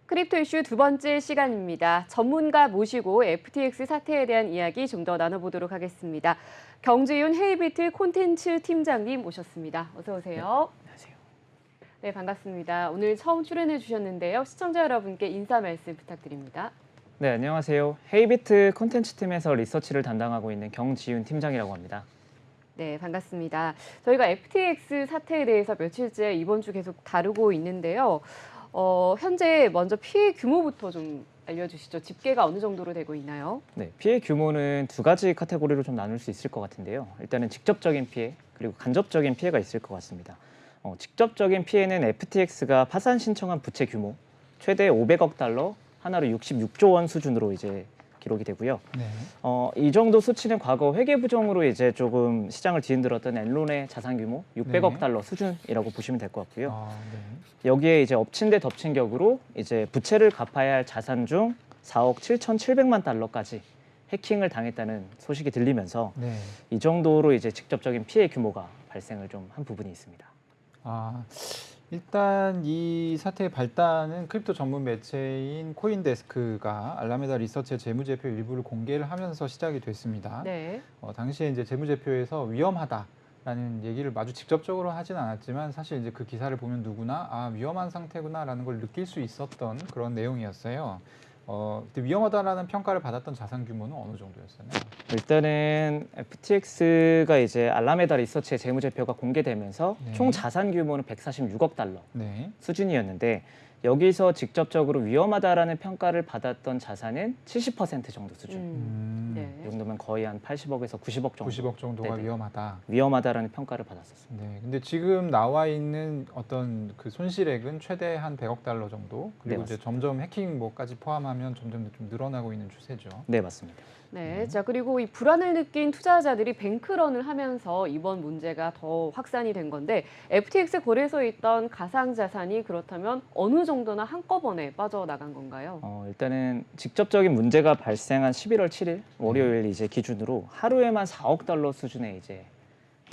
크립토 이슈 두 번째 시간입니다. 전문가 모시고 FTX 사태에 대한 이야기 좀 더 나눠보도록 하겠습니다. 경지윤 헤이비트 콘텐츠 팀장님 모셨습니다. 어서 오세요. 안녕하세요. 네, 반갑습니다. 오늘 처음 출연해 주셨는데요. 시청자 여러분께 인사 말씀 부탁드립니다. 네, 안녕하세요. 헤이비트 콘텐츠 팀에서 리서치를 담당하고 있는 경지윤 팀장이라고 합니다. 네, 반갑습니다. 저희가 FTX 사태에 대해서 며칠째 이번 주 계속 다루고 있는데요. 현재 먼저 피해 규모부터 좀 알려주시죠. 집계가 어느 정도로 되고 있나요? 네, 피해 규모는 두 가지 카테고리로 좀 나눌 수 있을 것 같은데요. 일단은 직접적인 피해, 그리고 간접적인 피해가 있을 것 같습니다. 직접적인 피해는 FTX가 파산 신청한 부채 규모, 최대 500억 달러, 하나로 66조 원 수준으로 이제 기록이 되고요. 네. 이 정도 수치는 과거 회계 부정으로 이제 조금 시장을 뒤흔들었던 엔론의 자산 규모 600억 네. 달러 수준이라고 보시면 될 것 같고요. 네. 여기에 이제 엎친 데 덮친 격으로 이제 부채를 갚아야 할 자산 중 4억 7,700만 달러까지 해킹을 당했다는 소식이 들리면서 네. 이 정도로 이제 직접적인 피해 규모가 발생을 좀 한 부분이 있습니다. 일단 이 사태의 발단은 크립토 전문 매체인 코인데스크가 알라메다 리서치의 재무제표 일부를 공개를 하면서 시작이 됐습니다. 네. 당시에 이제 재무제표에서 위험하다라는 얘기를 아주 직접적으로 하진 않았지만 사실 이제 그 기사를 보면 누구나 위험한 상태구나라는 걸 느낄 수 있었던 그런 내용이었어요. 그때 위험하다라는 평가를 받았던 자산 규모는 어느 정도였었나요? 일단은 FTX가 이제 알라메다 리서치의 재무제표가 공개되면서 네. 총 자산 규모는 146억 달러 네. 수준이었는데 여기서 직접적으로 위험하다라는 평가를 받았던 자산은 70% 정도 수준. 네. 이 정도면 거의 한 80억에서 90억 정도 90억 정도가 네네. 위험하다. 위험하다라는 평가를 받았었습니다. 네, 근데 지금 나와 있는 어떤 그 손실액은 최대 한 100억 달러 정도, 그리고 네, 이제 점점 해킹 뭐까지 포함하면 점점 좀 늘어나고 있는 추세죠. 네, 맞습니다. 네. 자, 그리고 이 불안을 느낀 투자자들이 뱅크런을 하면서 이번 문제가 더 확산이 된 건데 FTX 거래소에 있던 가상자산이 그렇다면 어느 정도나 한꺼번에 빠져나간 건가요? 일단은 직접적인 문제가 발생한 11월 7일 월요일 이제 기준으로 하루에만 4억 달러 수준의 이제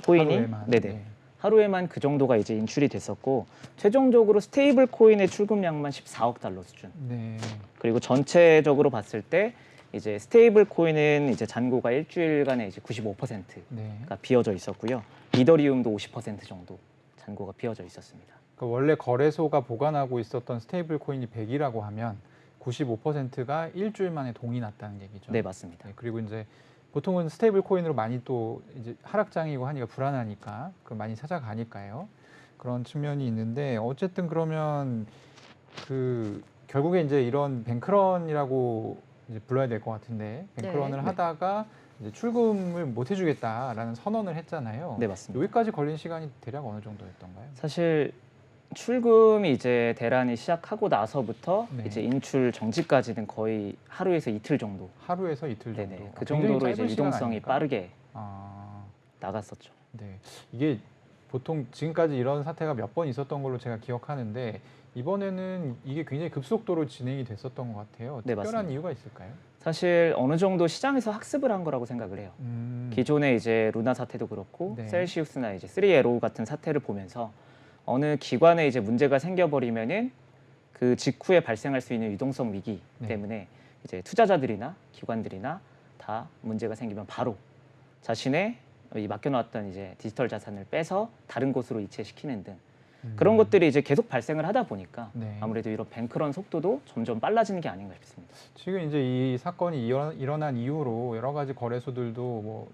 코인이 하루에만, 네네. 네. 하루에만 그 정도가 이제 인출이 됐었고 최종적으로 스테이블 코인의 출금량만 14억 달러 수준. 네, 그리고 전체적으로 봤을 때 이제 스테이블 코인은 이제 잔고가 일주일간에 이제 95%가 네. 비어져 있었고요. 이더리움도 50% 정도 잔고가 비어져 있었습니다. 그러니까 원래 거래소가 보관하고 있었던 스테이블 코인이 100이라고 하면 95%가 일주일 만에 동이 났다는 얘기죠. 네, 맞습니다. 네, 그리고 이제 보통은 스테이블 코인으로 많이 또 이제 하락장이고 하니까 불안하니까 그 많이 찾아가니까요. 그런 측면이 있는데 어쨌든 그러면 그 결국에 이제 이런 뱅크런이라고 이제 불러야 될 것 같은데 뱅크런을 네. 하다가 이제 출금을 못 해주겠다라는 선언을 했잖아요. 네, 맞습니다. 여기까지 걸린 시간이 대략 어느 정도였던가요? 사실 출금이 이제 대란이 시작하고 나서부터 네. 이제 인출 정지까지는 거의 하루에서 이틀 정도. 하루에서 이틀 정도. 네네. 그 굉장히 정도로 이제 짧은 시간 유동성이 아닙니까? 빠르게 아, 나갔었죠. 네. 이게 보통 지금까지 이런 사태가 몇 번 있었던 걸로 제가 기억하는데 이번에는 이게 굉장히 급속도로 진행이 됐었던 것 같아요. 네, 특별한 맞습니다. 이유가 있을까요? 사실 어느 정도 시장에서 학습을 한 거라고 생각을 해요. 기존에 이제 루나 사태도 그렇고 네. 셀시우스나 이제 3에로 같은 사태를 보면서 어느 기관에 이제 문제가 생겨버리면은 그 직후에 발생할 수 있는 유동성 위기 네. 때문에 이제 투자자들이나 기관들이나 다 문제가 생기면 바로 자신의 이 맡겨놓았던 이제 디지털 자산을 빼서 다른 곳으로 이체시키는 등 그런 것들이 이제 계속 발생을 하다 보니까 네. 아무래도 이런 뱅크런 속도도 점점 빨라지는 게 아닌가 싶습니다. 지금 이제 이 사건이 일어난 이후로 여러 가지 거래소들도 뭐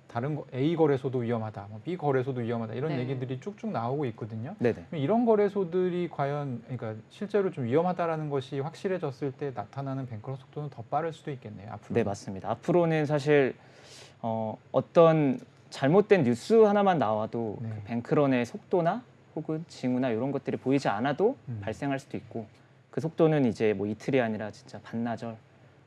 다른 A 거래소도 위험하다, 뭐 B 거래소도 위험하다 이런 네. 얘기들이 쭉쭉 나오고 있거든요. 네네. 이런 거래소들이 과연 그러니까 실제로 좀 위험하다라는 것이 확실해졌을 때 나타나는 뱅크런 속도는 더 빠를 수도 있겠네요. 앞으로. 네, 맞습니다. 앞으로는 사실 어떤 잘못된 뉴스 하나만 나와도 네. 그 뱅크런의 속도나 혹은 징후나 이런 것들이 보이지 않아도 음. 발생할 수도 있고 그 속도는 이제 뭐 이틀이 아니라 진짜 반나절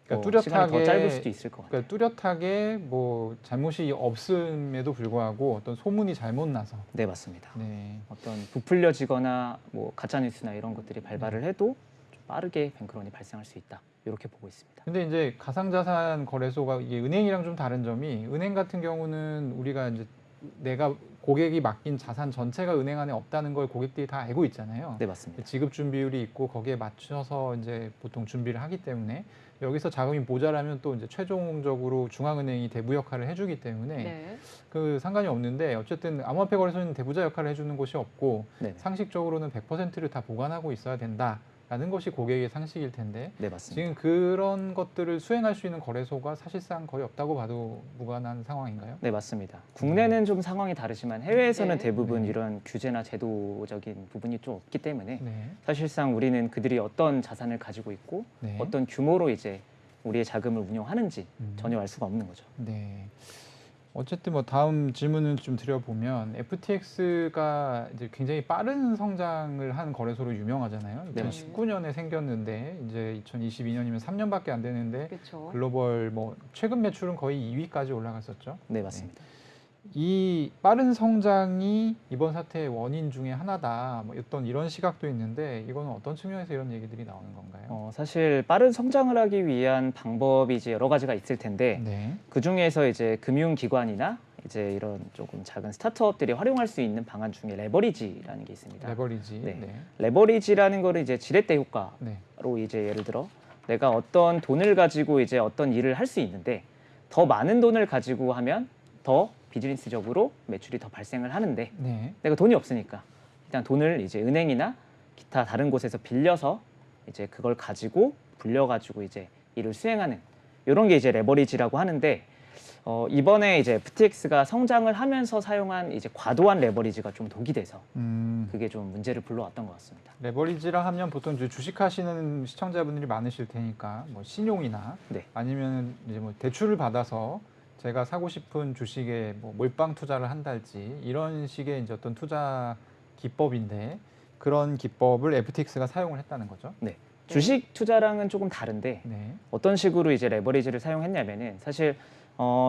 그러니까 시간이 더 짧을 수도 있을 것 같아요. 그러니까 뚜렷하게 뭐 잘못이 없음에도 불구하고 어떤 소문이 잘못 나서. 네, 맞습니다. 네. 어떤 부풀려지거나 뭐 가짜 뉴스나 이런 것들이 발발을 해도 좀 빠르게 뱅크런이 발생할 수 있다. 이렇게 보고 있습니다. 근데 이제 가상자산 거래소가 이게 은행이랑 좀 다른 점이 은행 같은 경우는 우리가 이제 내가 고객이 맡긴 자산 전체가 은행 안에 없다는 걸 고객들이 다 알고 있잖아요. 네, 맞습니다. 지급 준비율이 있고 거기에 맞춰서 이제 보통 준비를 하기 때문에 여기서 자금이 모자라면 또 이제 최종적으로 중앙은행이 대부 역할을 해주기 때문에 네. 그 상관이 없는데 어쨌든 암호화폐 거래소는 대부자 역할을 해주는 곳이 없고 네, 상식적으로는 100%를 다 보관하고 있어야 된다라는 것이 고객의 상식일 텐데 네, 맞습니다. 지금 그런 것들을 수행할 수 있는 거래소가 사실상 거의 없다고 봐도 무관한 상황인가요? 네, 맞습니다. 국내는 좀 상황이 다르지만 해외에서는 네. 대부분 네. 이런 규제나 제도적인 부분이 좀 없기 때문에 네. 사실상 우리는 그들이 어떤 자산을 가지고 있고 네. 어떤 규모로 이제 우리의 자금을 운용하는지 전혀 알 수가 없는 거죠. 네. 어쨌든 뭐 다음 질문을 좀 드려보면 FTX가 이제 굉장히 빠른 성장을 한 거래소로 유명하잖아요. 네, 2019년에 생겼는데 이제 2022년이면 3년밖에 안 되는데 그렇죠. 글로벌 뭐 최근 매출은 거의 2위까지 올라갔었죠. 네, 맞습니다. 이 빠른 성장이 이번 사태의 원인 중에 하나다. 뭐 어떤 이런 시각도 있는데 이거는 어떤 측면에서 이런 얘기들이 나오는 건가요? 사실 빠른 성장을 하기 위한 방법이 이제 여러 가지가 있을 텐데 네. 그 중에서 이제 금융기관이나 이제 이런 조금 작은 스타트업들이 활용할 수 있는 방안 중에 레버리지라는 게 있습니다. 레버리지. 네. 네. 레버리지라는 거를 이제 지렛대 효과로 네. 이제 예를 들어 내가 어떤 돈을 가지고 이제 어떤 일을 할 수 있는데 더 많은 돈을 가지고 하면 더 비즈니스적으로 매출이 더 발생을 하는데 네. 내가 돈이 없으니까 일단 돈을 이제 은행이나 기타 다른 곳에서 빌려서 이제 그걸 가지고 불려가지고 이제 일을 수행하는 이런 게 이제 레버리지라고 하는데 이번에 이제 FTX가 성장을 하면서 사용한 이제 과도한 레버리지가 좀 독이 돼서 그게 좀 문제를 불러왔던 것 같습니다. 레버리지라 하면 보통 이제 주식하시는 시청자분들이 많으실 테니까 뭐 신용이나 네. 아니면 이제 뭐 대출을 받아서 제가 사고 싶은 주식에 뭐 몰빵 투자를 한달지 이런 식의 이제 어떤 투자 기법인데 그런 기법을 FTX가 사용을 했다는 거죠. 네. 주식 투자랑은 조금 다른데 네. 어떤 식으로 이제 레버리지를 사용했냐면은 사실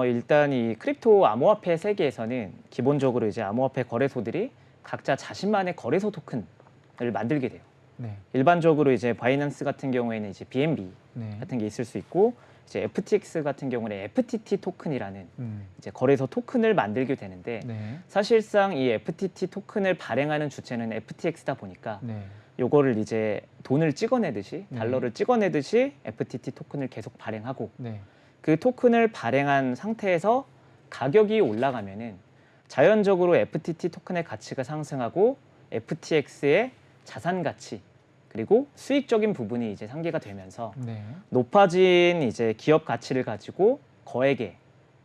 일단 이 크립토 암호화폐 세계에서는 기본적으로 이제 암호화폐 거래소들이 각자 자신만의 거래소 토큰을 만들게 돼요. 네. 일반적으로 이제 바이낸스 같은 경우에는 이제 BNB 네. 같은 게 있을 수 있고 이제 FTX 같은 경우는 FTT 토큰이라는 음. 이제 거래소 토큰을 만들게 되는데 네. 사실상 이 FTT 토큰을 발행하는 주체는 FTX다 보니까 네. 요거를 이제 돈을 찍어내듯이 네. 달러를 찍어내듯이 FTT 토큰을 계속 발행하고 네. 그 토큰을 발행한 상태에서 가격이 올라가면은 자연적으로 FTT 토큰의 가치가 상승하고 FTX의 자산 가치 그리고 수익적인 부분이 이제 상기가 되면서 네. 높아진 이제 기업 가치를 가지고 거액의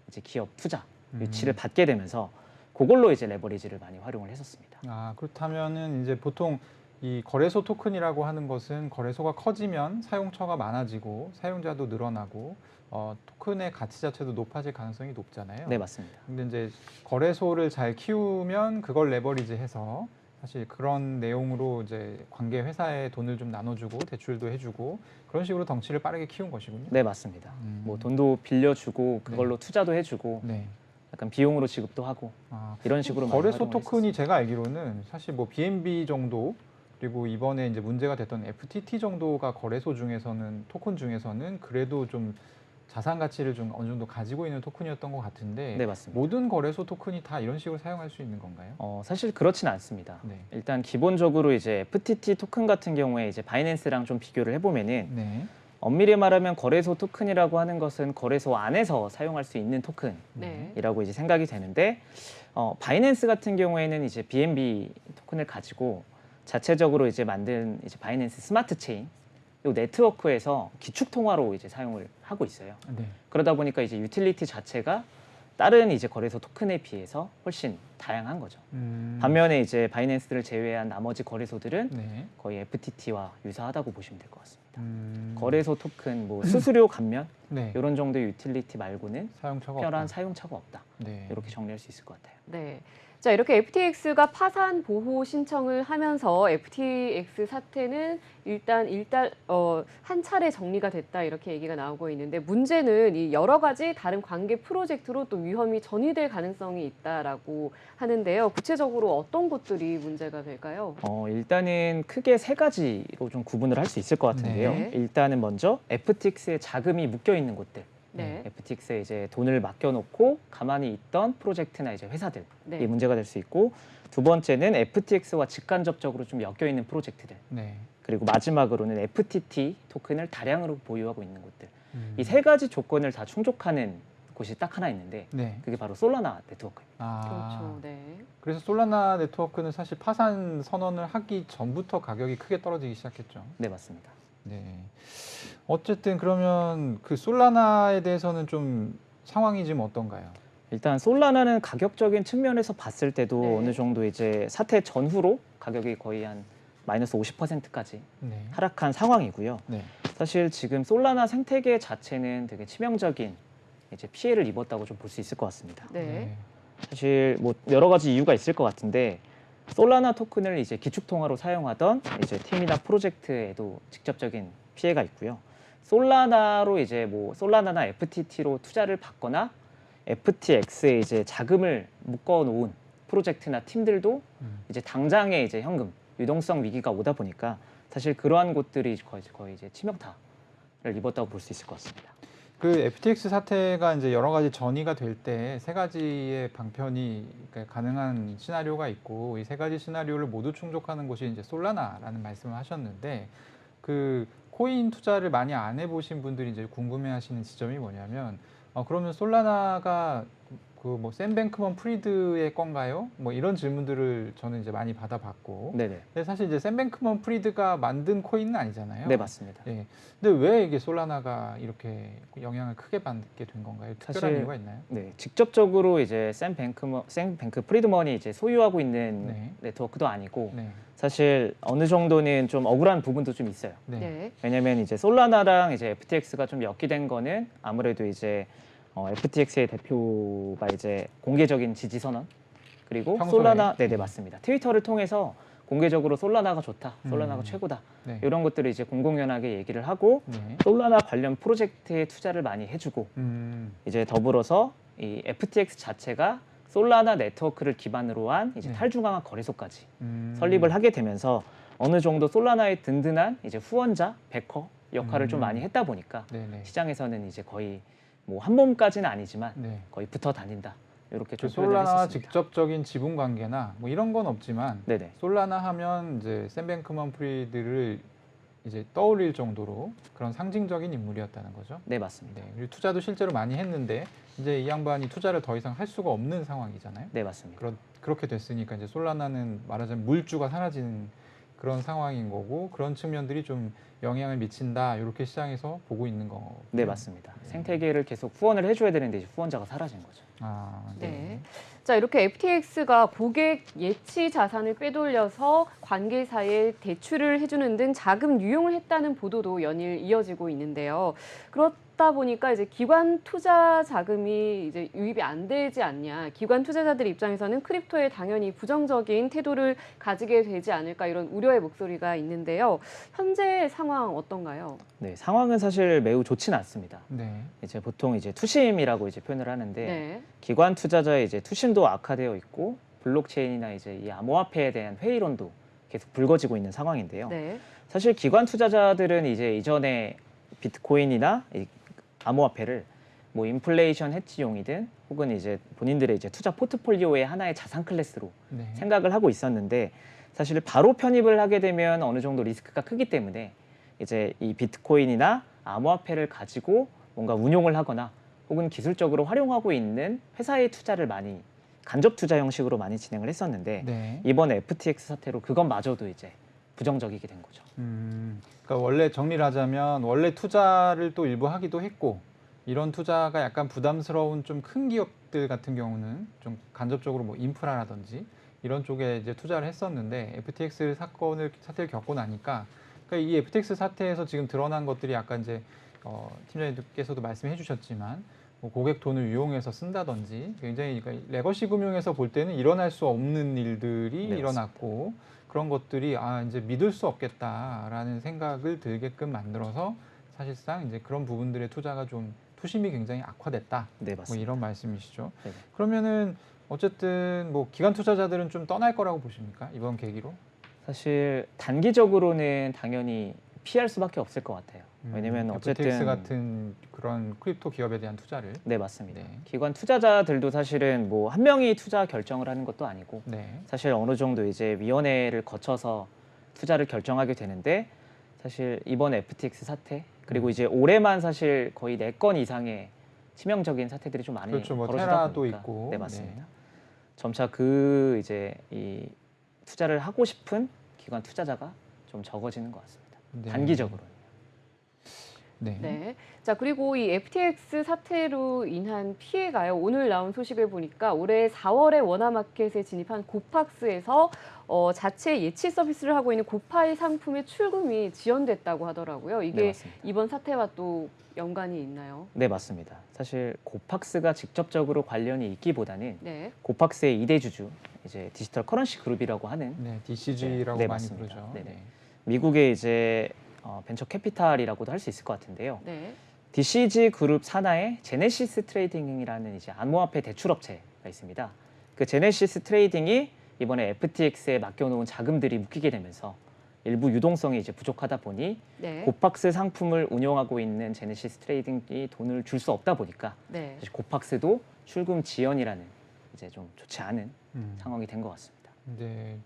이제 기업 투자 유치를 받게 되면서 그걸로 이제 레버리지를 많이 활용을 했었습니다. 아, 그렇다면은 이제 보통 이 거래소 토큰이라고 하는 것은 거래소가 커지면 사용처가 많아지고 사용자도 늘어나고 토큰의 가치 자체도 높아질 가능성이 높잖아요. 네, 맞습니다. 근데 이제 거래소를 잘 키우면 그걸 레버리지해서 사실 그런 내용으로 이제 관계 회사에 돈을 좀 나눠주고 대출도 해주고 그런 식으로 덩치를 빠르게 키운 것이군요. 네, 맞습니다. 뭐 돈도 빌려주고 그걸로 투자도 해주고 네. 약간 비용으로 지급도 하고 아, 이런 식으로 많이 거래소 활용을 토큰이 했었어요. 제가 알기로는 사실 뭐 BNB 정도 그리고 이번에 이제 문제가 됐던 FTT 정도가 거래소 중에서는 토큰 중에서는 그래도 좀 자산 가치를 좀 어느 정도 가지고 있는 토큰이었던 것 같은데 네, 맞습니다. 모든 거래소 토큰이 다 이런 식으로 사용할 수 있는 건가요? 사실 그렇진 않습니다. 네. 일단 기본적으로 이제 FTT 토큰 같은 경우에 이제 바이낸스랑 좀 비교를 해보면은 네. 엄밀히 말하면 거래소 토큰이라고 하는 것은 거래소 안에서 사용할 수 있는 네. 토큰이라고 이제 생각이 되는데 바이낸스 같은 경우에는 이제 BNB 토큰을 가지고 자체적으로 이제 만든 이제 바이낸스 스마트 체인 이 네트워크에서 기축 통화로 이제 사용을 하고 있어요. 네. 그러다 보니까 이제 유틸리티 자체가 다른 이제 거래소 토큰에 비해서 훨씬 다양한 거죠. 반면에 이제 바이낸스를 제외한 나머지 거래소들은 네. 거의 FTT와 유사하다고 보시면 될 것 같습니다. 거래소 거래소 토큰, 뭐 수수료 감면 네. 이런 정도의 유틸리티 말고는 사용처가 특별한 없다. 사용처가 없다. 네. 이렇게 정리할 수 있을 것 같아요. 네. 자, 이렇게 FTX가 파산 보호 신청을 하면서 FTX 사태는 일단 한 차례 정리가 됐다 이렇게 얘기가 나오고 있는데 문제는 이 여러 가지 다른 관계 프로젝트로 또 위험이 전이될 가능성이 있다라고 하는데요. 구체적으로 어떤 것들이 문제가 될까요? 일단은 크게 세 가지로 좀 구분을 할 수 있을 것 같은데요. 네. 일단은 먼저 FTX에 자금이 묶여 있는 곳들. 네. FTX에 이제 돈을 맡겨놓고 가만히 있던 프로젝트나 이제 회사들이 네. 문제가 될 수 있고, 두 번째는 FTX와 직간접적으로 좀 엮여 있는 프로젝트들, 네. 그리고 마지막으로는 FTT 토큰을 다량으로 보유하고 있는 곳들. 음. 이 세 가지 조건을 다 충족하는 곳이 딱 하나 있는데 네. 그게 바로 솔라나 네트워크입니다. 그렇죠. 네. 그래서 솔라나 네트워크는 사실 파산 선언을 하기 전부터 가격이 크게 떨어지기 시작했죠. 네, 맞습니다. 네. 어쨌든 그러면 그 솔라나에 대해서는 좀 상황이 지금 어떤가요? 일단 솔라나는 가격적인 측면에서 봤을 때도 네. 어느 정도 이제 사태 전후로 가격이 거의 한 마이너스 50%까지 네. 하락한 상황이고요. 네. 사실 지금 솔라나 생태계 자체는 되게 치명적인 이제 피해를 입었다고 좀 볼 수 있을 것 같습니다. 네. 사실 뭐 여러 가지 이유가 있을 것 같은데, 솔라나 토큰을 이제 기축통화로 사용하던 이제 팀이나 프로젝트에도 직접적인 피해가 있고요. 솔라나로 이제 뭐 솔라나나 FTT로 투자를 받거나 FTX에 이제 자금을 묶어 놓은 프로젝트나 팀들도 이제 당장에 이제 현금 유동성 위기가 오다 보니까 사실 그러한 곳들이 거의 이제 치명타를 입었다고 볼 수 있을 것 같습니다. 그 FTX 사태가 이제 여러 가지 전이가 될 때 세 가지의 방편이 그러니까 가능한 시나리오가 있고, 이 세 가지 시나리오를 모두 충족하는 곳이 이제 솔라나라는 말씀을 하셨는데, 그 코인 투자를 많이 안 해보신 분들이 이제 궁금해하시는 지점이 뭐냐면, 그러면 솔라나가 그 뭐 샘 뱅크먼 프리드의 건가요? 뭐 이런 질문들을 저는 이제 많이 받아봤고, 네네. 근데 사실 이제 샘 뱅크먼 프리드가 만든 코인은 아니잖아요. 네, 맞습니다. 예. 근데 왜 이게 솔라나가 이렇게 영향을 크게 받게 된 건가요? 특별한 사실 이유가 있나요? 네, 직접적으로 이제 샘 뱅크 프리드먼이 이제 소유하고 있는 네. 네트워크도 아니고, 네. 사실 어느 정도는 좀 억울한 부분도 좀 있어요. 네. 네. 왜냐면 이제 솔라나랑 이제 FTX가 좀 엮이된 거는 아무래도 이제 FTX의 대표가 이제 공개적인 지지 선언, 그리고 평소에? 솔라나 네네 맞습니다. 트위터를 통해서 공개적으로 솔라나가 좋다, 솔라나가 음. 최고다, 네. 이런 것들을 이제 공공연하게 얘기를 하고 네. 솔라나 관련 프로젝트에 투자를 많이 해주고, 이제 더불어서 이 FTX 자체가 솔라나 네트워크를 기반으로 한 이제 네. 탈중앙화 거래소까지 음. 설립을 하게 되면서 어느 정도 솔라나의 든든한 이제 후원자, 베커 역할을 좀 많이 했다 보니까 네네. 시장에서는 이제 거의 뭐 한 몸까지는 아니지만 네. 거의 붙어 다닌다, 이렇게 그 좀 표현을 솔라나 했었습니다. 직접적인 지분 관계나 뭐 이런 건 없지만, 네네. 솔라나 하면 이제 샘 뱅크먼 프리드를 이제 떠올릴 정도로 그런 상징적인 인물이었다는 거죠. 네, 맞습니다. 네. 그리고 투자도 실제로 많이 했는데 이제 이 양반이 투자를 더 이상 할 수가 없는 상황이잖아요. 네, 맞습니다. 그렇게 됐으니까 이제 솔라나는 말하자면 물주가 사라지는 그런 상황인 거고, 그런 측면들이 좀 영향을 미친다, 이렇게 시장에서 보고 있는 거. 네, 맞습니다. 생태계를 계속 후원을 해줘야 되는데 이제 후원자가 사라진 거죠. 아, 네. 네. 자, 이렇게 FTX가 고객 예치 자산을 빼돌려서 관계사에 대출을 해주는 등 자금 유용을 했다는 보도도 연일 이어지고 있는데요. 그렇다 보니까 이제 기관 투자 자금이 이제 유입이 안 되지 않냐. 기관 투자자들 입장에서는 크립토에 당연히 부정적인 태도를 가지게 되지 않을까, 이런 우려의 목소리가 있는데요. 현재 상황 어떤가요? 네, 상황은 사실 매우 좋지는 않습니다. 네. 이제 보통 이제 투심이라고 이제 표현을 하는데, 네. 기관 투자자의 이제 투심도 악화되어 있고, 블록체인이나 이제 이 암호화폐에 대한 회의론도 계속 불거지고 있는 상황인데요. 네. 사실 기관 투자자들은 이제 이전에 비트코인이나 이 암호화폐를 뭐 인플레이션 해치용이든 혹은 이제 본인들의 이제 투자 포트폴리오의 하나의 자산 클래스로 네. 생각을 하고 있었는데, 사실 바로 편입을 하게 되면 어느 정도 리스크가 크기 때문에 이제 이 비트코인이나 암호화폐를 가지고 뭔가 운용을 하거나 혹은 기술적으로 활용하고 있는 회사의 투자를 많이 간접 투자 형식으로 많이 진행을 했었는데, 네. 이번 FTX 사태로 그것마저도 이제 부정적이게 된 거죠. 그러니까 원래 정리를 하자면, 원래 투자를 또 일부 하기도 했고, 이런 투자가 약간 부담스러운 좀 큰 기업들 같은 경우는 좀 간접적으로 뭐 인프라라든지 이런 쪽에 이제 투자를 했었는데, FTX 사태를 겪고 나니까, 그러니까 이 FTX 사태에서 지금 드러난 것들이 약간 이제 팀장님께서도 말씀해 주셨지만, 뭐 고객 돈을 이용해서 쓴다든지 굉장히, 그러니까 레거시 금융에서 볼 때는 일어날 수 없는 일들이 네, 일어났고, 그런 것들이 이제 믿을 수 없겠다라는 생각을 들게끔 만들어서 사실상 이제 그런 부분들의 투자가 좀 투심이 굉장히 악화됐다. 네, 뭐 맞습니다. 이런 말씀이시죠. 네네. 그러면은 어쨌든 뭐 기관 투자자들은 좀 떠날 거라고 보십니까? 이번 계기로? 사실 단기적으로는 당연히 피할 수밖에 없을 것 같아요. 왜냐면 FTX 어쨌든 같은 그런 크립토 기업에 대한 투자를. 네, 맞습니다. 네. 기관 투자자들도 사실은 뭐 한 명이 투자 결정을 하는 것도 아니고 네. 사실 어느 정도 이제 위원회를 거쳐서 투자를 결정하게 되는데 사실 이번 FTX 사태 그리고 이제 올해만 사실 거의 4건 이상의 치명적인 사태들이 좀 많이 그렇죠. 뭐 벌어지다 테라도 보니까 있고. 네, 맞습니다. 네. 점차 그 이제 이 투자를 하고 싶은 기관 투자자가 좀 적어지는 것 같습니다. 네. 단기적으로는. 네. 네. 자, 그리고 이 FTX 사태로 인한 피해가요. 오늘 나온 소식을 보니까 올해 4월에 워낙마켓에 진입한 고팍스에서 자체 예치 서비스를 하고 있는 고파이 상품의 출금이 지연됐다고 하더라고요. 네, 이게 맞습니다. 이번 사태와 또 연관이 있나요? 네, 맞습니다. 사실 고팍스가 직접적으로 관련이 있기보다는 네. 고팍스의 2대 주주 이제 디지털 커런시 그룹이라고 하는 네, DCG라고 네, 많이 맞습니다. 부르죠. 네네. 네. 미국의 이제 벤처 캐피탈이라고도 할 수 있을 것 같은데요. 네. DCG 그룹 산하에 제네시스 트레이딩이라는 이제 암호화폐 대출업체가 있습니다. 그 제네시스 트레이딩이 이번에 FTX에 맡겨놓은 자금들이 묶이게 되면서 일부 유동성이 이제 부족하다 보니 네. 고팍스 상품을 운영하고 있는 제네시스 트레이딩이 돈을 줄 수 없다 보니까 네. 사실 고팍스도 출금 지연이라는 이제 좀 좋지 않은 상황이 된 것 같습니다. 네.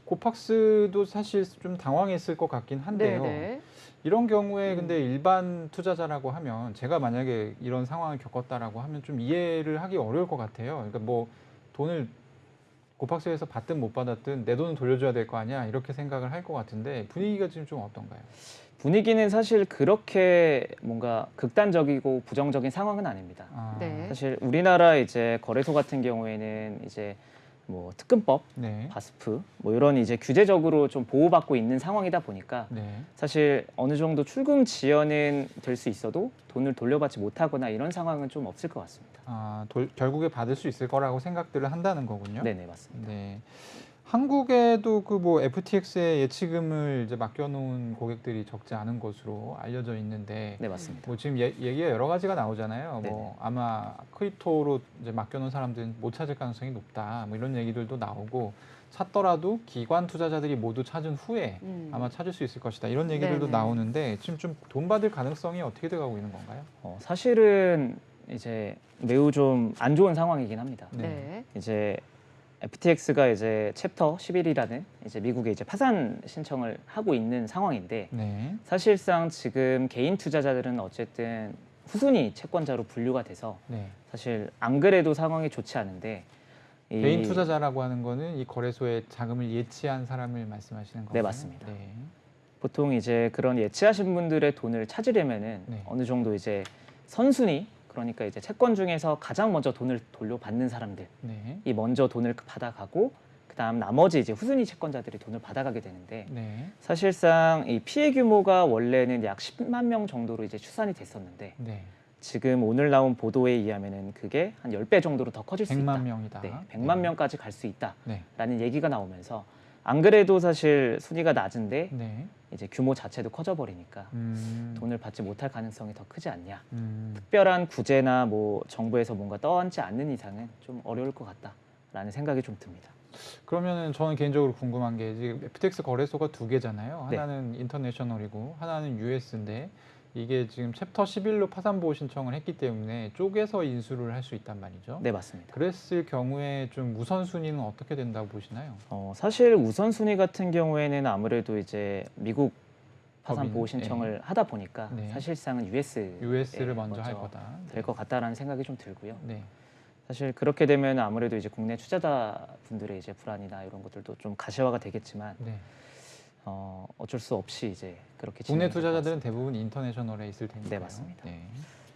고팍스도 사실 좀 당황했을 것 같긴 한데요. 네. 이런 경우에 근데 일반 투자자라고 하면 제가 만약에 이런 상황을 겪었다라고 하면 좀 이해를 하기 어려울 것 같아요. 그러니까 뭐 돈을 고팍스에서 받든 못 받았든 내 돈은 돌려줘야 될 거 아니야 이렇게 생각을 할 것 같은데 분위기가 지금 좀 어떤가요? 분위기는 사실 그렇게 뭔가 극단적이고 부정적인 상황은 아닙니다. 아, 네. 사실 우리나라 이제 거래소 같은 경우에는 이제 뭐 특근법, 네. 바스프 뭐 이런 이제 규제적으로 좀 보호받고 있는 상황이다 보니까 네. 사실 어느 정도 출금 지연은 될 수 있어도 돈을 돌려받지 못하거나 이런 상황은 좀 없을 것 같습니다. 아, 결국에 받을 수 있을 거라고 생각들을 한다는 거군요. 네네, 맞습니다. 네. 한국에도 그 뭐 FTX에 예치금을 이제 맡겨놓은 고객들이 적지 않은 것으로 알려져 있는데, 네, 맞습니다. 뭐 지금 얘기가 여러 가지가 나오잖아요. 네네. 뭐 아마 크립토로 이제 맡겨놓은 사람들은 못 찾을 가능성이 높다. 뭐 이런 얘기들도 나오고, 찾더라도 기관 투자자들이 모두 찾은 후에 아마 찾을 수 있을 것이다. 이런 얘기들도 네네. 나오는데 지금 좀 돈 받을 가능성이 어떻게 돼가고 있는 건가요? 사실은 이제 매우 좀 안 좋은 상황이긴 합니다. 네. 이제 FTX가 이제 챕터 11이라는 이제 미국에 이제 파산 신청을 하고 있는 상황인데 네. 사실상 지금 개인 투자자들은 어쨌든 후순위 채권자로 분류가 돼서 네. 사실 안 그래도 상황이 좋지 않은데 이- 개인 투자자라고 하는 거는 이 거래소에 자금을 예치한 사람을 말씀하시는 건가요? 네, 맞습니다. 네. 보통 이제 그런 예치하신 분들의 돈을 찾으려면은 네. 어느 정도 이제 선순위 그러니까 이제 채권 중에서 가장 먼저 돈을 돌려받는 사람들이 네. 먼저 돈을 받아가고 그다음 나머지 이제 후순위 채권자들이 돈을 받아가게 되는데 네. 사실상 이 피해 규모가 원래는 약 10만 명 정도로 이제 추산이 됐었는데 네. 지금 오늘 나온 보도에 의하면은 그게 한 10배 정도로 더 커질 수 100만 있다. 명이다. 네, 100만 명까지 갈 수 있다라는 네. 얘기가 나오면서 안 그래도 사실 순위가 낮은데 네. 이제 규모 자체도 커져버리니까 음. 돈을 받지 못할 가능성이 더 크지 않냐. 음. 특별한 구제나 뭐 정부에서 뭔가 떠안지 않는 이상은 좀 어려울 것 같다라는 생각이 좀 듭니다. 그러면은 저는 개인적으로 궁금한 게 지금 FTX 거래소가 두 개잖아요. 네. 하나는 인터내셔널이고 하나는 US인데 이게 지금 챕터 11로 파산 보호 신청을 했기 때문에 쪼개서 인수를 할 수 있단 말이죠. 네, 맞습니다. 그랬을 경우에 좀 우선순위는 어떻게 된다고 보시나요? 사실 우선순위 같은 경우에는 아무래도 이제 미국 파산 법인, 보호 신청을 하다 보니까 네. 사실상은 US를 먼저 할 거다. 될 것 같다라는 생각이 좀 들고요. 네. 사실 그렇게 되면 아무래도 이제 국내 투자자분들의 이제 불안이나 이런 것들도 좀 가시화가 되겠지만 네. 어쩔 수 없이 이제 그렇게 국내 진행이 될것 투자자들은 같습니다. 대부분 인터내셔널에 있을 테니까요. 네, 맞습니다. 네.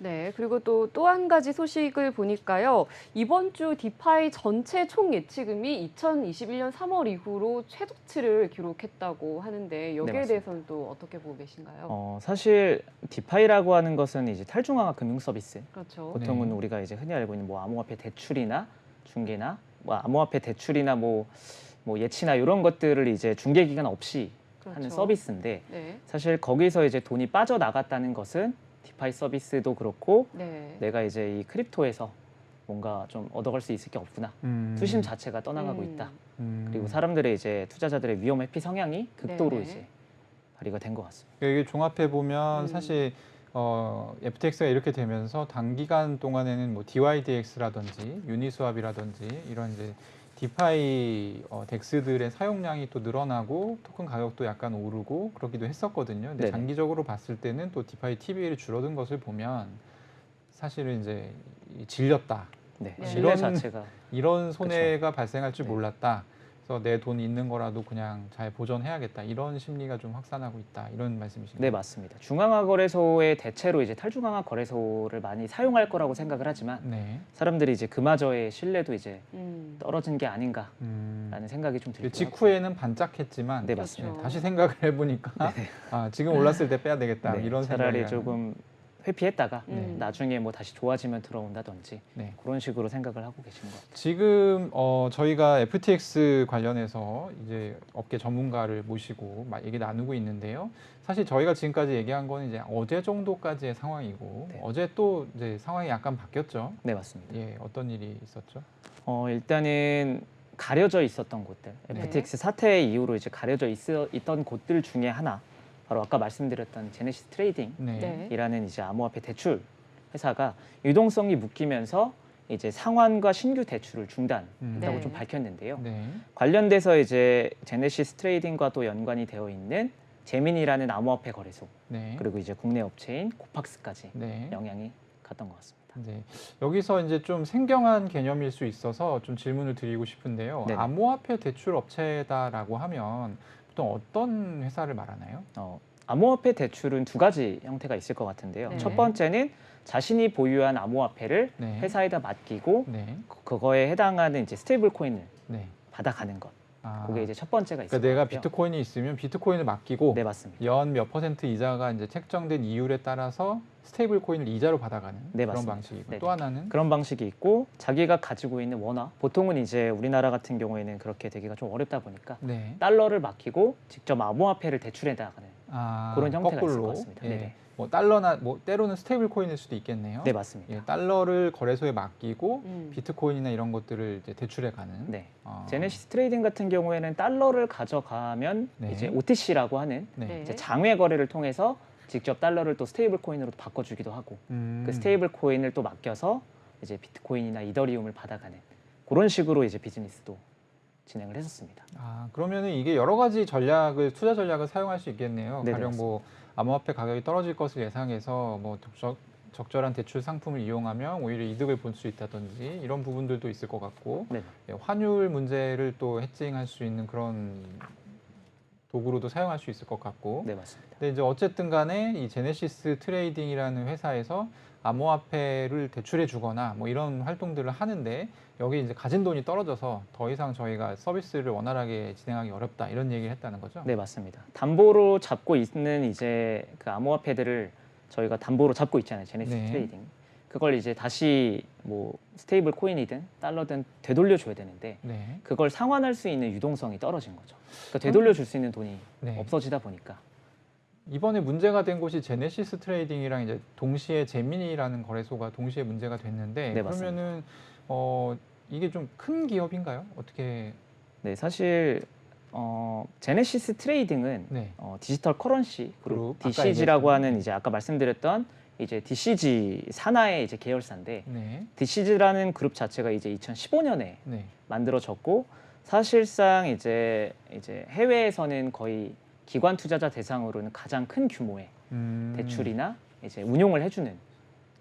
네, 그리고 또 한 가지 소식을 보니까요. 이번 주 디파이 전체 총 예치금이 2021년 3월 이후로 최저치를 기록했다고 하는데 여기에 맞습니다. 대해서는 또 어떻게 보고 계신가요? 사실 디파이라고 하는 것은 이제 탈중앙화 금융 서비스. 그렇죠. 보통은 네. 우리가 이제 흔히 알고 있는 뭐 암호화폐 대출이나 중개나 뭐 암호화폐 대출이나 뭐 예치나 이런 것들을 이제 중개 기간 없이 하는 그렇죠. 서비스인데 네. 사실 거기서 이제 돈이 빠져나갔다는 것은 디파이 서비스도 그렇고 네. 내가 이제 이 크립토에서 뭔가 좀 얻어갈 수 있을 게 없구나. 투심 자체가 떠나가고 있다. 그리고 사람들의 이제 투자자들의 위험 회피 성향이 극도로 네. 이제 발휘가 된 것 같습니다. 이게 종합해 보면 음. 사실 FTX가 이렇게 되면서 단기간 동안에는 뭐 DYDX라든지 유니스왑이라든지 이런 이제 디파이 덱스들의 사용량이 또 늘어나고 토큰 가격도 약간 오르고 그러기도 했었거든요. 근데 네네. 장기적으로 봤을 때는 또 디파이 TVL이 줄어든 것을 보면 사실은 이제 질렸다. 네, 네. 신뢰 이런 자체가 이런 손해가 발생할 줄 네. 몰랐다. 그래서 내 돈 있는 거라도 그냥 잘 보존해야겠다. 이런 심리가 좀 확산하고 있다. 이런 말씀이신가요? 네, 맞습니다. 중앙화 거래소의 대체로 이제 탈중앙화 거래소를 많이 사용할 거라고 생각을 하지만 네. 사람들이 이제 그마저의 신뢰도 이제 음. 떨어진 게 아닌가라는 음. 생각이 좀 들고요. 직후에는 반짝했지만 네, 그렇죠. 맞습니다. 다시 생각을 해보니까 지금 올랐을 때 빼야 되겠다. 네, 이런 차라리 생각이 조금 회피했다가 음. 나중에 뭐 다시 좋아지면 들어온다든지 네. 그런 식으로 생각을 하고 계시는 것 같아요. 지금 저희가 FTX 관련해서 이제 업계 전문가를 모시고 얘기 나누고 있는데요. 사실 저희가 지금까지 얘기한 거는 이제 어제 정도까지의 상황이고 네. 어제 또 이제 상황이 약간 바뀌었죠. 네, 맞습니다. 예, 어떤 일이 있었죠? 일단은 가려져 있었던 곳들, 네. FTX 사태 이후로 이제 가려져 있던 곳들 중에 하나, 바로 아까 말씀드렸던 제네시스 트레이딩이라는 네. 이제 암호화폐 대출 회사가 유동성이 묶이면서 이제 상환과 신규 대출을 중단했다고 네. 좀 밝혔는데요. 네. 관련돼서 이제 제네시스 트레이딩과 또 연관이 되어 있는 제민이라는 암호화폐 거래소, 네. 그리고 이제 국내 업체인 코팍스까지 네. 영향이 갔던 것 같습니다. 네. 여기서 이제 좀 생경한 개념일 수 있어서 좀 질문을 드리고 싶은데요. 네네. 암호화폐 대출 업체다라고 하면 보통 어떤 회사를 말하나요? 암호화폐 대출은 두 가지 형태가 있을 것 같은데요. 네. 첫 번째는 자신이 보유한 암호화폐를 네. 회사에다 맡기고 네. 그거에 해당하는 이제 스테이블 코인을 네. 받아가는 것. 아, 그게 이제 첫 번째가 있을 그러니까 내가 것 같고요. 비트코인이 있으면 비트코인을 맡기고 네, 맞습니다. 연 몇 퍼센트 이자가 이제 책정된 이율에 따라서 스테이블 코인을 이자로 받아가는 네, 그런 맞습니다. 방식이고 네네. 또 하나는 그런 방식이 있고 자기가 가지고 있는 원화, 보통은 이제 우리나라 같은 경우에는 그렇게 되기가 좀 어렵다 보니까 네. 달러를 맡기고 직접 암호화폐를 대출해 나가는 그런 형태가 있을 거꾸로 것 같습니다. 예. 네네. 뭐 달러나 뭐 때로는 스테이블 코인일 수도 있겠네요. 네, 맞습니다. 예, 달러를 거래소에 맡기고 비트코인이나 이런 것들을 이제 대출해 가는. 네. 어, 제네시스 트레이딩 같은 경우에는 달러를 가져가면 네. 이제 OTC라고 하는 네. 네. 이제 장외 거래를 통해서 직접 달러를 또 스테이블 코인으로 바꿔주기도 하고 그 스테이블 코인을 또 맡겨서 이제 비트코인이나 이더리움을 받아가는 그런 식으로 이제 비즈니스도 진행을 했었습니다. 그러면은 이게 여러 가지 전략을 투자 전략을 사용할 수 있겠네요. 네네, 가령 뭐 암호화폐 가격이 떨어질 것을 예상해서 뭐 적절한 대출 상품을 이용하면 오히려 이득을 볼 수 있다든지 이런 부분들도 있을 것 같고 네. 예, 환율 문제를 또 해칭할 수 있는 그런 도구로도 사용할 수 있을 것 같고. 네, 맞습니다. 근데 이제 어쨌든 간에 이 제네시스 트레이딩이라는 회사에서 암호화폐를 대출해 주거나 뭐 이런 활동들을 하는데 여기 이제 가진 돈이 떨어져서 더 이상 저희가 서비스를 원활하게 진행하기 어렵다 이런 얘기를 했다는 거죠. 네, 맞습니다. 담보로 잡고 있는 이제 그 암호화폐들을 저희가 담보로 잡고 있잖아요. 제네시스 네. 트레이딩. 그걸 이제 다시 뭐 스테이블 코인이든 달러든 되돌려 줘야 되는데 네. 그걸 상환할 수 있는 유동성이 떨어진 거죠. 그러니까 되돌려 줄 수 있는 돈이 네. 없어지다 보니까 이번에 문제가 된 곳이 제네시스 트레이딩이랑 이제 동시에 제미니라는 거래소가 동시에 문제가 됐는데 네, 그러면은 이게 좀 큰 기업인가요? 어떻게? 네, 사실 제네시스 트레이딩은 네. 디지털 커런시 그룹, 그룹 아까 DCG라고 얘기했던, 하는 이제 아까 말씀드렸던 이제 DCG 산하의 이제 계열사인데 네. DCG라는 그룹 자체가 이제 2015년에 네. 만들어졌고 사실상 이제 해외에서는 거의 기관 투자자 대상으로는 가장 큰 규모의 대출이나 이제 운용을 해주는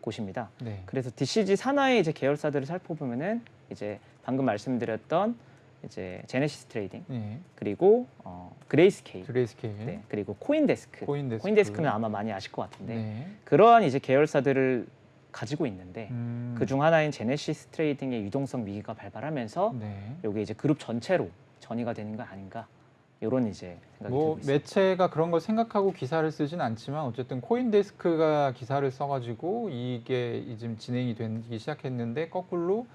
곳입니다. 네. 그래서 DCG 산하의 이제 계열사들을 살펴보면은 이제 방금 말씀드렸던 이제 제네시스 트레이딩 네. 그리고 그레이스케일, 그레이스케일, 네, 그리고 코인데스크. 코인데스크. 코인데스크는 아마 많이 아실 것 같은데 네. 그러한 이제 계열사들을 가지고 있는데 그 그중 하나인 제네시스 트레이딩의 유동성 위기가 발발하면서 네. 이게 이제 그룹 전체로 전이가 되는 거 아닌가 이런 이제 생각이 뭐 들고 있습니다. 매체가 그런 걸 생각하고 기사를 쓰진 않지만 어쨌든 코인데스크가 기사를 써가지고 이게 지금 진행이 되기 시작했는데 거꾸로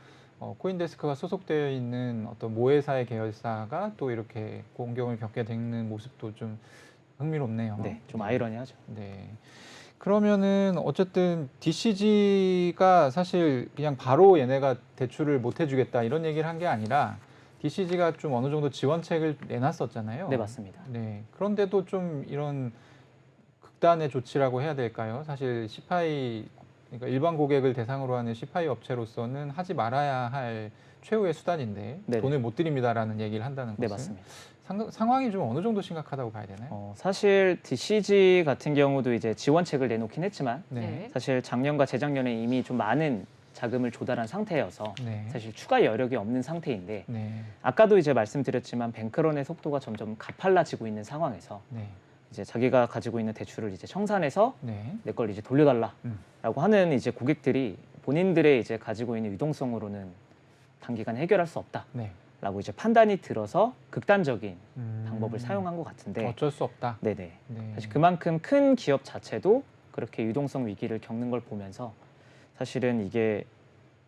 코인데스크가 소속되어 있는 어떤 모회사의 계열사가 또 이렇게 공경을 겪게 되는 모습도 좀 흥미롭네요. 네, 좀 아이러니하죠. 네. 그러면은 어쨌든 DCG가 사실 그냥 바로 얘네가 대출을 못 해주겠다 이런 얘기를 한 게 아니라 DCG가 좀 어느 정도 지원책을 내놨었잖아요. 네, 맞습니다. 네. 그런데도 좀 이런 극단의 조치라고 해야 될까요? 사실 시파이 그러니까 일반 고객을 대상으로 하는 시파이 업체로서는 하지 말아야 할 최후의 수단인데 네네. 돈을 못 드립니다라는 얘기를 한다는 네, 것은 맞습니다. 상황이 좀 어느 정도 심각하다고 봐야 되나요? 사실 DCG 같은 경우도 이제 지원책을 내놓긴 했지만 네. 사실 작년과 재작년에 이미 좀 많은 자금을 조달한 상태여서 네. 사실 추가 여력이 없는 상태인데 네. 아까도 이제 말씀드렸지만 뱅크런의 속도가 점점 가팔라지고 있는 상황에서 네. 이제 자기가 가지고 있는 대출을 이제 청산해서 네. 내 걸 이제 돌려달라라고 하는 이제 고객들이 본인들의 이제 가지고 있는 유동성으로는 단기간에 해결할 수 없다라고 네. 이제 판단이 들어서 극단적인 음. 방법을 사용한 것 같은데 어쩔 수 없다. 네네. 네. 사실 그만큼 큰 기업 자체도 그렇게 유동성 위기를 겪는 걸 보면서 사실은 이게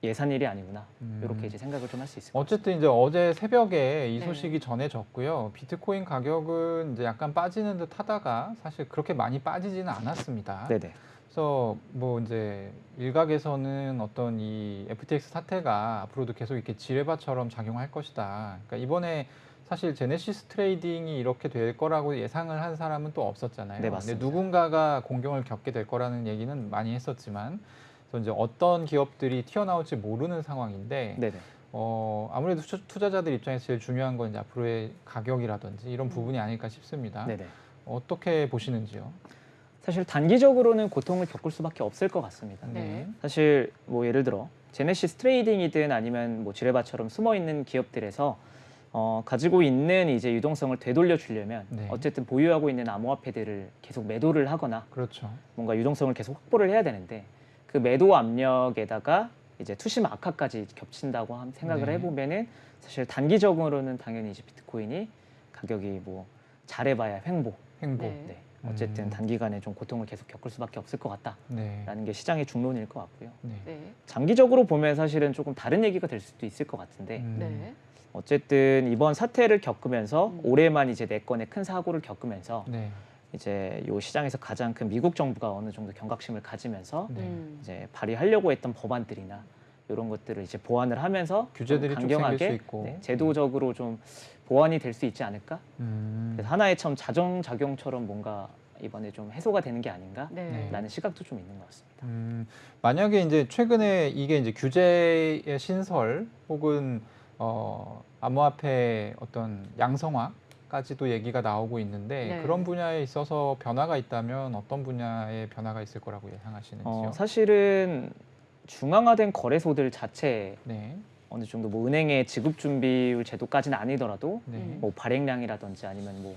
예산일이 아니구나 이렇게 이제 생각을 좀 할 수 있을 것 같습니다. 어쨌든 이제 어제 새벽에 이 네. 소식이 전해졌고요. 비트코인 가격은 이제 약간 빠지는 듯 하다가 사실 그렇게 많이 빠지지는 않았습니다. 네네. 그래서 뭐 이제 일각에서는 어떤 이 FTX 사태가 앞으로도 계속 이렇게 지뢰바처럼 작용할 것이다. 그러니까 이번에 사실 제네시스 트레이딩이 이렇게 될 거라고 예상을 한 사람은 또 없었잖아요. 네, 맞습니다. 근데 누군가가 공경을 겪게 될 거라는 얘기는 많이 했었지만, 그래서 이제 어떤 기업들이 튀어나올지 모르는 상황인데, 네네. 아무래도 투자자들 입장에서 제일 중요한 건 이제 앞으로의 가격이라든지 이런 부분이 아닐까 싶습니다. 네네. 어떻게 보시는지요? 사실 단기적으로는 고통을 겪을 수밖에 없을 것 같습니다. 네. 사실 뭐 예를 들어 제네시스 트레이딩이든 아니면 뭐 지뢰바처럼 숨어 있는 기업들에서 가지고 있는 이제 유동성을 되돌려 주려면 네. 어쨌든 보유하고 있는 암호화폐들을 계속 매도를 하거나 그렇죠. 뭔가 유동성을 계속 확보를 해야 되는데 그 매도 압력에다가 이제 투심 악화까지 겹친다고 생각을 네. 해보면은 사실 단기적으로는 당연히 이제 비트코인이 가격이 뭐 잘해봐야 횡보. 행복. 네. 네. 어쨌든 단기간에 좀 고통을 계속 겪을 수밖에 없을 것 같다라는 네. 게 시장의 중론일 것 같고요. 네. 네. 장기적으로 보면 사실은 조금 다른 얘기가 될 수도 있을 것 같은데 네. 어쨌든 이번 사태를 겪으면서 음. 올해만 이제 네 건의 큰 사고를 겪으면서 네. 이제 요 시장에서 가장 큰 미국 정부가 어느 정도 경각심을 가지면서 네. 이제 발의하려고 했던 법안들이나 이런 것들을 이제 보완을 하면서 규제들이 좀 쭉 생길 수 강경하게 있고. 제도적으로 좀 보완이 될 수 있지 않을까? 음. 그래서 하나의 참 자정작용처럼 뭔가 이번에 좀 해소가 되는 게 아닌가라는 네. 시각도 좀 있는 것 같습니다. 만약에 이제 최근에 이게 이제 규제의 신설 혹은 암호화폐 어떤 양성화까지도 얘기가 나오고 있는데 네. 그런 분야에 있어서 변화가 있다면 어떤 분야에 변화가 있을 거라고 예상하시는지요? 사실은 중앙화된 거래소들 자체에 네. 어느 정도 뭐 은행의 지급 준비율 제도까지는 아니더라도 네. 뭐 발행량이라든지 아니면 뭐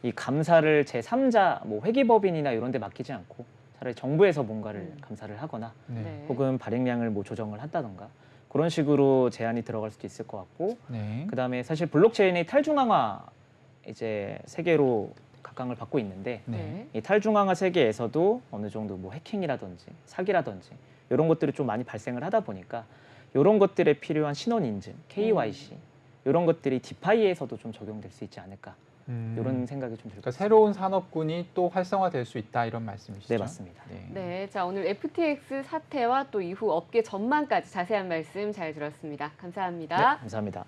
이 감사를 제3자 뭐 회계법인이나 이런 데 맡기지 않고 차라리 정부에서 뭔가를 감사를 하거나 네. 네. 혹은 발행량을 뭐 조정을 한다던가 그런 식으로 제한이 들어갈 수도 있을 것 같고 네. 그다음에 사실 블록체인이 탈중앙화 이제 세계로 각광을 받고 있는데 네. 네. 이 탈중앙화 세계에서도 어느 정도 뭐 해킹이라든지 사기라든지 이런 것들이 좀 많이 발생을 하다 보니까 이런 것들에 필요한 신원 인증, KYC 이런 것들이 디파이에서도 좀 적용될 수 있지 않을까 이런 생각이 좀 들고 그러니까 있습니다. 새로운 산업군이 또 활성화될 수 있다 이런 말씀이시죠? 네, 맞습니다. 네. 네, 자 오늘 FTX 사태와 또 이후 업계 전망까지 자세한 말씀 잘 들었습니다. 감사합니다. 네, 감사합니다.